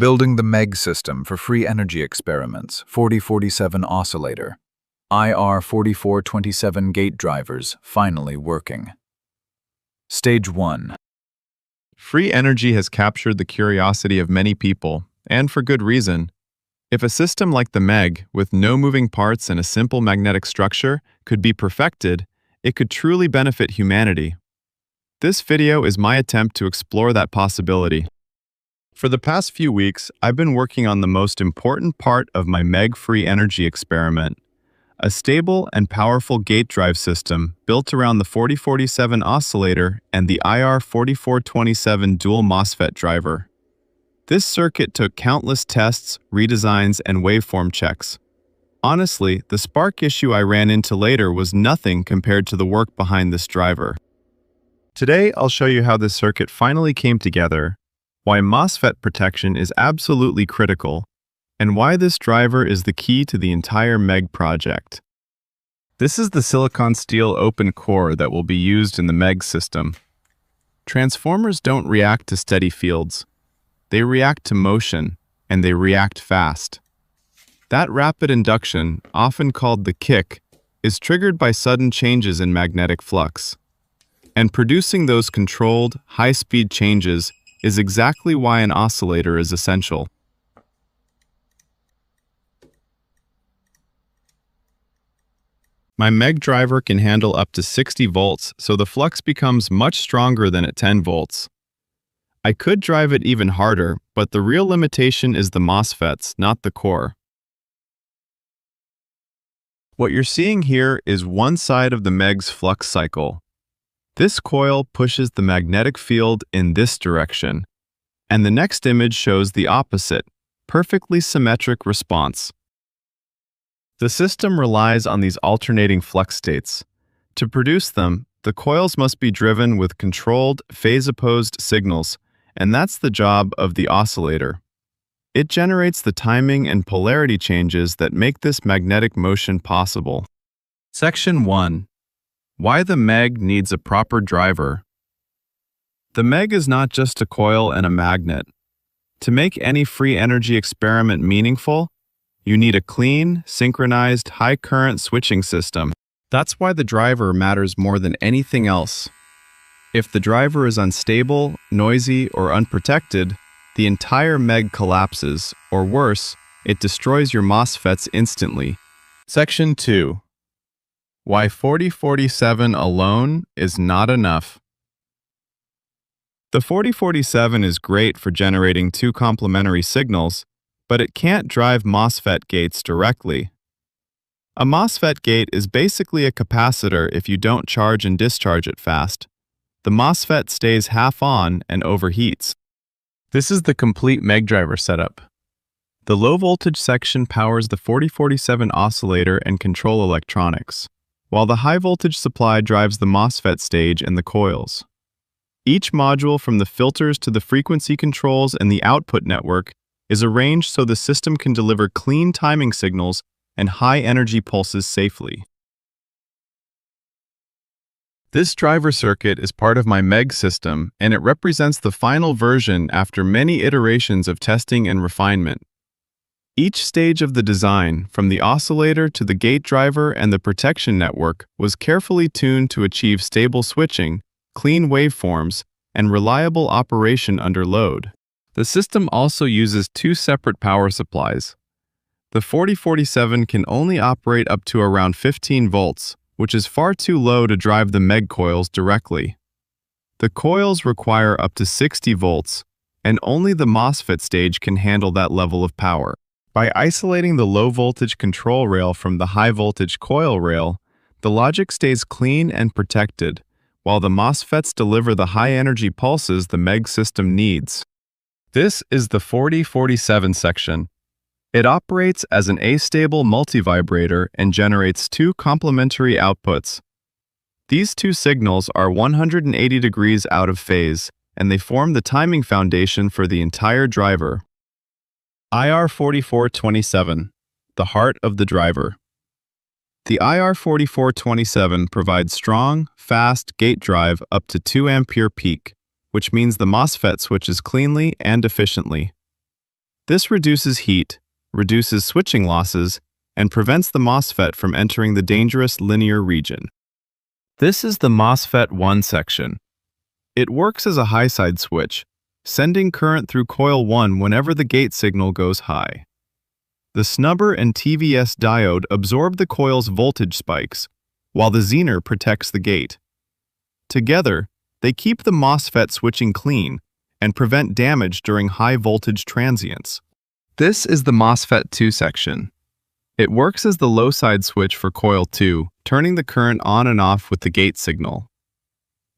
Building the MEG system for free energy experiments, 4047 oscillator. IR4427 gate drivers finally working. Stage 1. Free energy has captured the curiosity of many people, and for good reason. If a system like the MEG, with no moving parts and a simple magnetic structure, could be perfected, it could truly benefit humanity. This video is my attempt to explore that possibility. For the past few weeks, I've been working on the most important part of my MEG free energy experiment, a stable and powerful gate drive system built around the 4047 oscillator and the IR4427 dual MOSFET driver. This circuit took countless tests, redesigns, and waveform checks. Honestly, the spark issue I ran into later was nothing compared to the work behind this driver. Today, I'll show you how this circuit finally came together, why MOSFET protection is absolutely critical, and why this driver is the key to the entire MEG project. This is the silicon steel open core that will be used in the MEG system. Transformers don't react to steady fields. They react to motion, and they react fast. That rapid induction, often called the kick, is triggered by sudden changes in magnetic flux. And producing those controlled, high-speed changes is exactly why an oscillator is essential. My MEG driver can handle up to 60 volts, so the flux becomes much stronger than at 10 volts. I could drive it even harder, but the real limitation is the MOSFETs, not the core. What you're seeing here is one side of the MEG's flux cycle. This coil pushes the magnetic field in this direction, and the next image shows the opposite, perfectly symmetric response. The system relies on these alternating flux states. To produce them, the coils must be driven with controlled, phase-opposed signals, and that's the job of the oscillator. It generates the timing and polarity changes that make this magnetic motion possible. Section 1. Why the MEG needs a proper driver. The MEG is not just a coil and a magnet. To make any free energy experiment meaningful, you need a clean, synchronized, high-current switching system. That's why the driver matters more than anything else. If the driver is unstable, noisy, or unprotected, the entire MEG collapses, or worse, it destroys your MOSFETs instantly. Section 2. Why 4047 alone is not enough. The 4047 is great for generating two complementary signals, but it can't drive MOSFET gates directly. A MOSFET gate is basically a capacitor if you don't charge and discharge it fast. The MOSFET stays half on and overheats. This is the complete MEG driver setup. The low-voltage section powers the 4047 oscillator and control electronics, while the high-voltage supply drives the MOSFET stage and the coils. Each module, from the filters to the frequency controls and the output network, is arranged so the system can deliver clean timing signals and high-energy pulses safely. This driver circuit is part of my MEG system, and it represents the final version after many iterations of testing and refinement. Each stage of the design, from the oscillator to the gate driver and the protection network, was carefully tuned to achieve stable switching, clean waveforms, and reliable operation under load. The system also uses two separate power supplies. The 4047 can only operate up to around 15 volts, which is far too low to drive the MEG coils directly. The coils require up to 60 volts, and only the MOSFET stage can handle that level of power. By isolating the low-voltage control rail from the high-voltage coil rail, the logic stays clean and protected, while the MOSFETs deliver the high-energy pulses the MEG system needs. This is the 4047 section. It operates as an astable multivibrator and generates two complementary outputs. These two signals are 180 degrees out of phase, and they form the timing foundation for the entire driver. IR4427, the heart of the driver. The IR4427 provides strong, fast gate drive up to 2 ampere peak, which means the MOSFET switches cleanly and efficiently. This reduces heat, reduces switching losses, and prevents the MOSFET from entering the dangerous linear region. This is the MOSFET 1 section. It works as a high-side switch, sending current through coil 1 whenever the gate signal goes high. The snubber and TVS diode absorb the coil's voltage spikes, while the Zener protects the gate. Together, they keep the MOSFET switching clean and prevent damage during high-voltage transients. This is the MOSFET 2 section. It works as the low-side switch for coil 2, turning the current on and off with the gate signal.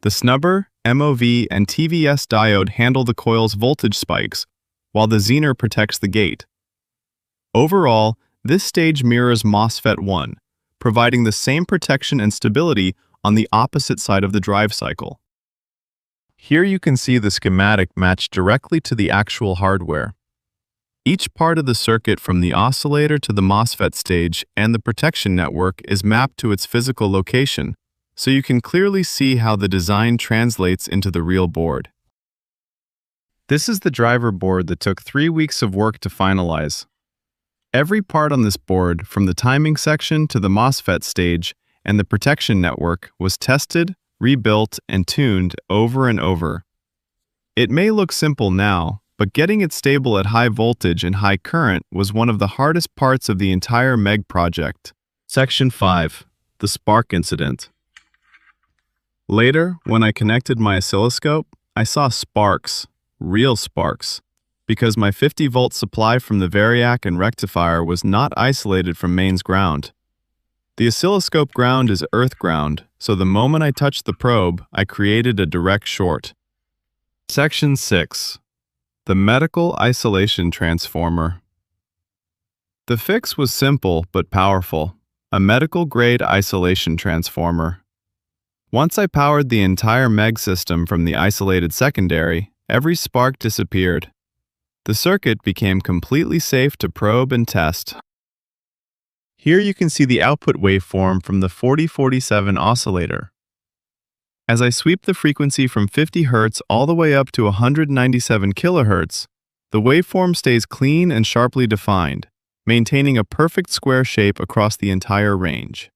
The snubber, MOV, and TVS diode handle the coil's voltage spikes, while the Zener protects the gate. Overall, this stage mirrors MOSFET 1, providing the same protection and stability on the opposite side of the drive cycle. Here you can see the schematic matched directly to the actual hardware. Each part of the circuit from the oscillator to the MOSFET stage and the protection network is mapped to its physical location, so you can clearly see how the design translates into the real board. This is the driver board that took 3 weeks of work to finalize. Every part on this board, from the timing section to the MOSFET stage and the protection network, was tested, rebuilt, and tuned over and over. It may look simple now, but getting it stable at high voltage and high current was one of the hardest parts of the entire MEG project. Section 5. The spark incident. Later, when I connected my oscilloscope, I saw sparks, real sparks, because my 50-volt supply from the variac and rectifier was not isolated from mains ground. The oscilloscope ground is earth ground, so the moment I touched the probe, I created a direct short. Section 6. The medical isolation transformer. The fix was simple but powerful, a medical-grade isolation transformer. Once I powered the entire MEG system from the isolated secondary, every spark disappeared. The circuit became completely safe to probe and test. Here you can see the output waveform from the 4047 oscillator. As I sweep the frequency from 50 Hz all the way up to 197 kHz, the waveform stays clean and sharply defined, maintaining a perfect square shape across the entire range.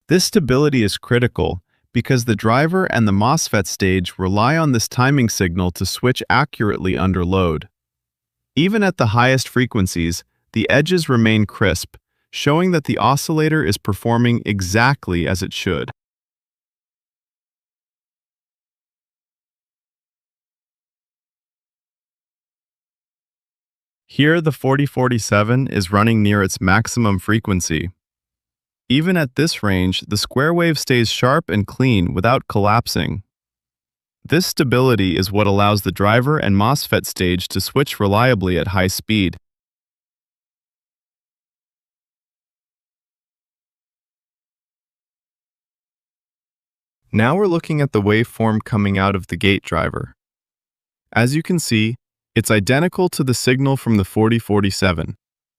This stability is critical because the driver and the MOSFET stage rely on this timing signal to switch accurately under load. Even at the highest frequencies, the edges remain crisp, showing that the oscillator is performing exactly as it should. Here, the 4047 is running near its maximum frequency. Even at this range, the square wave stays sharp and clean without collapsing. This stability is what allows the driver and MOSFET stage to switch reliably at high speed. Now we're looking at the waveform coming out of the gate driver. As you can see, it's identical to the signal from the 4047.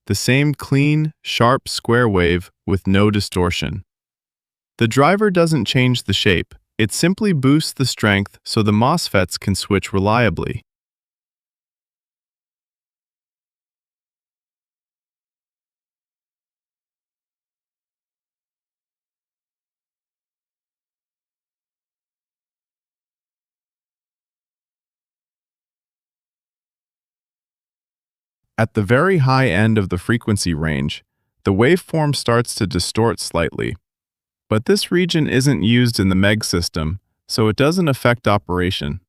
The same clean, sharp square wave with no distortion. The driver doesn't change the shape, it simply boosts the strength so the MOSFETs can switch reliably. At the very high end of the frequency range, the waveform starts to distort slightly. But this region isn't used in the MEG system, so it doesn't affect operation.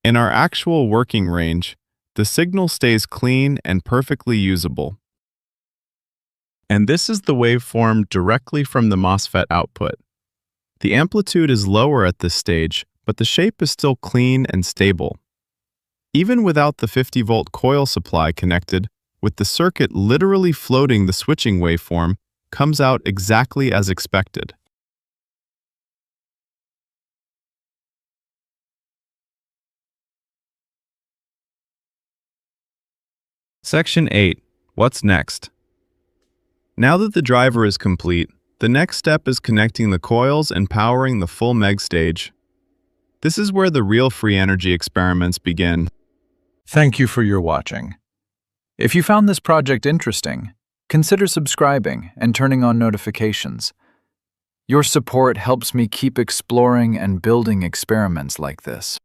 In our actual working range, the signal stays clean and perfectly usable. And this is the waveform directly from the MOSFET output. The amplitude is lower at this stage, but the shape is still clean and stable. Even without the 50-volt coil supply connected, with the circuit literally floating, the switching waveform comes out exactly as expected. Section 8. What's next? Now that the driver is complete, the next step is connecting the coils and powering the full MEG stage. This is where the real free energy experiments begin. Thank you for your watching. If you found this project interesting, consider subscribing and turning on notifications. Your support helps me keep exploring and building experiments like this.